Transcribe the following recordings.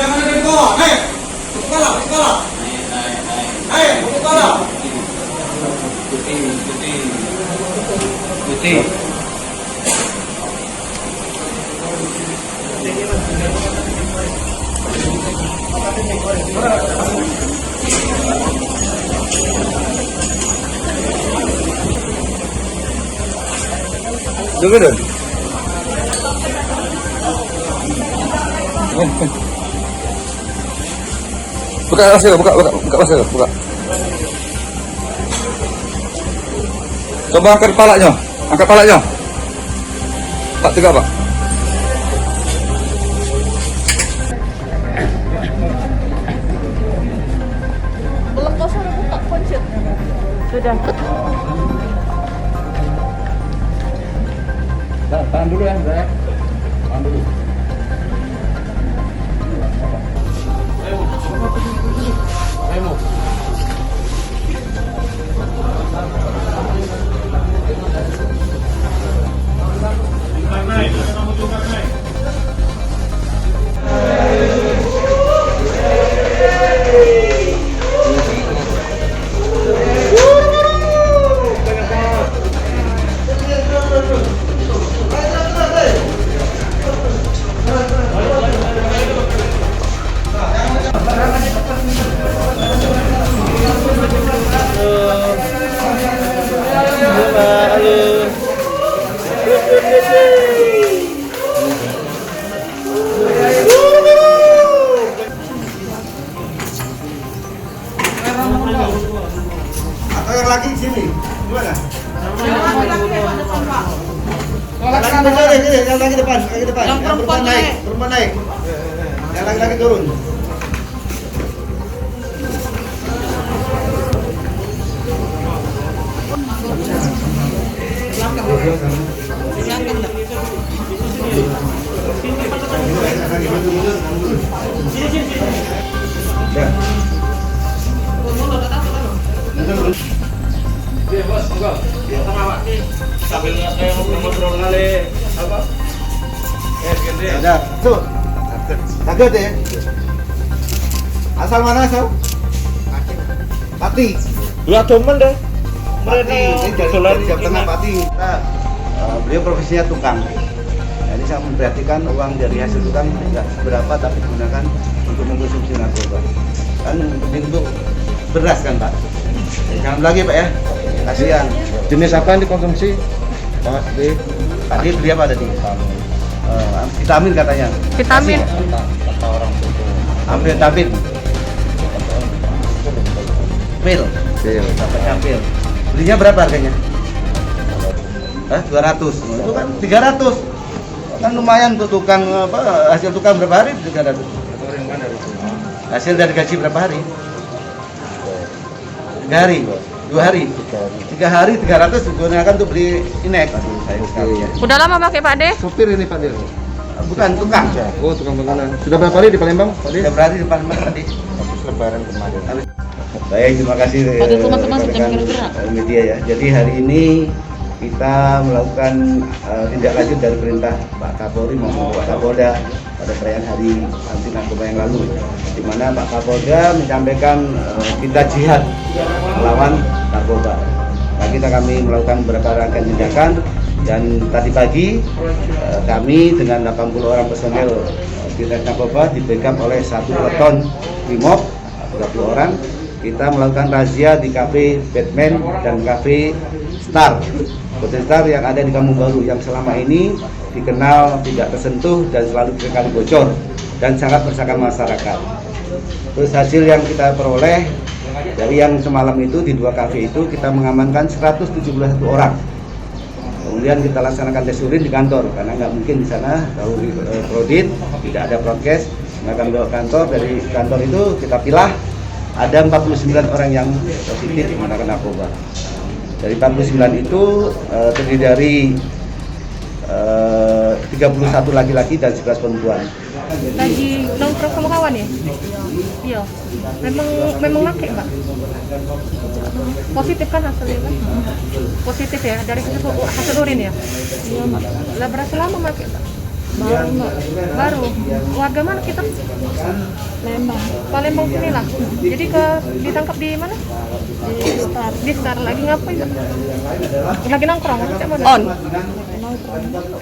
Jangan ada di bawah. Naik. Kepala. Naik, kepala. Putih. Dengar. Buka masker, buka masker, buka. Coba angkat kepalanya. Pak, tegak, Pak. Belum kau suruh buka kunci. Sudah. Tahan dulu ya, Zak. Tahan dulu. Ayo. Atau yang lagi sini. Gimana? Yang lagi depan. Yang perempuan naik. Yang laki-laki turun. Sambil ngobrol kali apa? Ada. Tuh. Kaget ya. Asal mana asal? Pati. Dua temen deh. Pati. Ini dari Jawa Tengah Pati. Beliau profesinya tukang. Jadi saya memperhatikan uang dari hasil tukang tidak seberapa tapi digunakan untuk mengkonsumsi narkoba. Kan penting untuk beras kan Pak. Jangan lagi Pak ya. Kasihan. Jenis apa yang dikonsumsi? Mas D. Tadi beli apa tadi? Vitamin katanya. Vitamin. Kata orang itu. Amfetamin. Pil. Dapatnya pil. Belinya berapa harganya? 200. Itu kan 300. Kan lumayan untuk tukang apa? Hasil tukang berapa hari? 300. Hasil dari gaji berapa hari? 3 hari. 2 hari. 3 hari 300 digunakan untuk beli inek. Sayang sekali ya. Udah lama pakai Pak De? Sopir ini Pak D. Bukan tukang. Oh, tukang bangunan. Sudah berapa hari di Palembang, Pak D? Sudah berhari di depan tadi. Habis Lebaran kemarin. Baik, terima kasih rekan-rekan media ya. Jadi hari ini kita melakukan tindak lanjut dari perintah Pak Kapolri maupun Pak Kapolda pada perayaan Hari Anti Narkoba yang lalu, di mana Pak Kapolda menyampaikan kita jihad melawan narkoba. Nah, kami melakukan beberapa rangkaian tindakan dan tadi pagi kami dengan 80 orang personel Dirjen Narkoba di backup oleh satu peleton Brimob 30 orang. Kita melakukan razia di kafe Batman dan kafe Star, Hotel Star yang ada di Kampung Baru yang selama ini dikenal tidak tersentuh dan selalu sekali bocor dan sangat meresahkan masyarakat. Terus hasil yang kita peroleh dari yang semalam itu di 2 kafe itu kita mengamankan 171 orang. Kemudian kita laksanakan tes urin di kantor karena nggak mungkin di sana tahu Prodit tidak ada prokes, akan bawa kantor. Dari kantor itu kita pilah ada 49 orang yang positif menggunakan narkoba. Dari 49 itu terdiri dari 31 laki-laki dan 11 perempuan. Lagi nongkrong sama kawan ya? Iya. Memang make, Mbak. Positif kan hasilnya kan? Positif ya dari hasil urin ya? Iya, Mbak. Lah berapa lama make, Mbak? Baru, Mbak. Baru. Warga mana kita? Palembang. Palembang sini lah. Jadi ditangkap di mana? Di Star. Lagi ngapain, Mbak? Lagi nongkrong. On.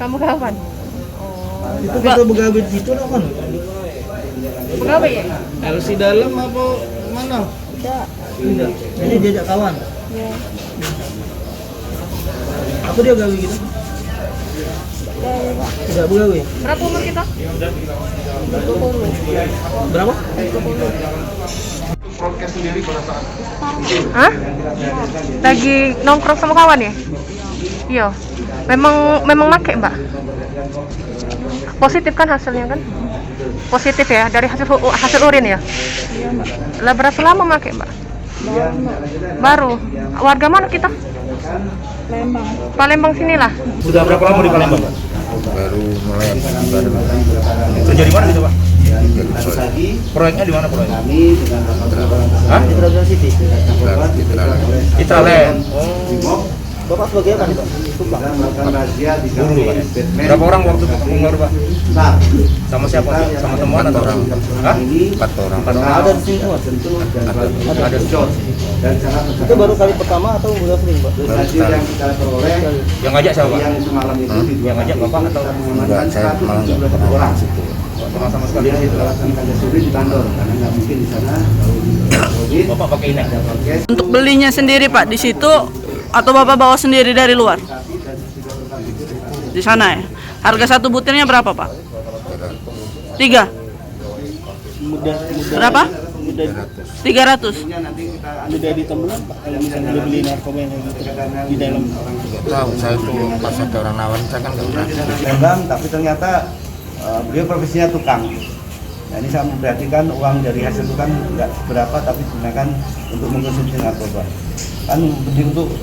Kamu kawan? Itu kita begawe di situ kan? Pegawai ya? LC dalam apa mana? Tidak. Jadi diajak kawan. Ya. Apa dia gawe gitu? Tidak begawe. Berapa umur kita? 20. Berapa? Broadcast sendiri pada saat Hah? Lagi nongkrong sama kawan ya? Iya. Memang make, Mbak. Positif kan hasilnya kan? Positif ya dari hasil urin ya? Iya, Mbak. Lah berapa lama make, Mbak? Baru. Warga mana kita? Palembang. Palembang sinilah. Sudah berapa lama di Palembang, Pak? Baru mulai Kerja di mana gitu, Pak? Lagi Proyeknya di mana proyeknya? kami dengan Hah? Travel City. Itraland. Bapak sebagai apa nih, Pak? sedang melakukan razia di Dulu, Pak. kafe Batman. Berapa orang waktu pengaruh, Pak? Nah, Sama siapa? Sama temuan atau orang? Hah? ini 4 orang. Ada di sini, Mas. tentu ada shot dan sangat Itu baru kali pertama atau udah sering, Pak? hasil yang kita peroleh Yang ngajak siapa, Pak? yang semalam itu di dua Yang ngajak Bapak atau mengamankan saya malah nggak 171 pernah orang. Pernah sama sekali Kemudian di situ? kita laksanakan suri di kantor karena nggak mungkin di sana COVID. Bapak pakai ini? Ada prokes. Untuk belinya sendiri Pak di situ atau Bapak bawa sendiri dari luar? Di sana ya. Harga satu butirnya berapa Pak? 3. Berapa? 300. Udah ditemukan, Pak, kalau misalnya udah beli narkoba yang gitu di dalam. Tahu saya itu pas ada orang nawarin saya kan nggak pernah. Palembang, tapi ternyata beliau profesinya tukang. Nah, ini saya memperhatikan uang dari hasil tukang nggak berapa, tapi digunakan untuk mengkonsumsi narkoba. Kan penting untuk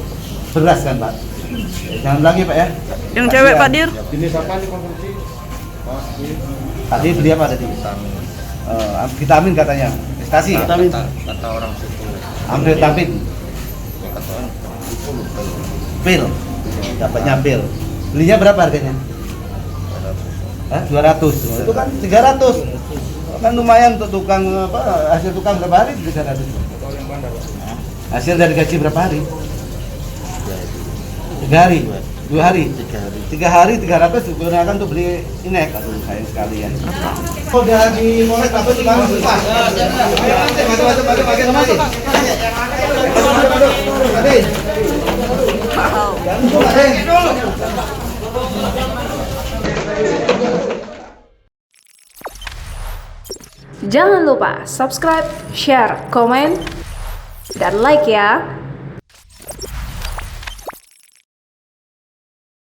beras kan, Pak. Jangan lagi, Pak ya. Yang cewek Pak Dir? jenis apa dikonsumsi? Tadi beli apa tadi? Vitamin katanya. Ekstasi. Vitamin. Kata orang situ. Amfetamin. Pil. Dapatnya pil. Belinya berapa harganya? 200. Itu kan 300. Kan lumayan untuk tukang apa? Hasil tukang berapa hari? 300. Hasil dari gaji berapa hari? 3 hari. 2 hari. 3 hari 300 digunakan untuk beli inek. Aduh, sayang sekali ya. Oh, udah di Polres apa di mana? Pak. Masuk. Jangan lupa subscribe, share, komen, dan like ya.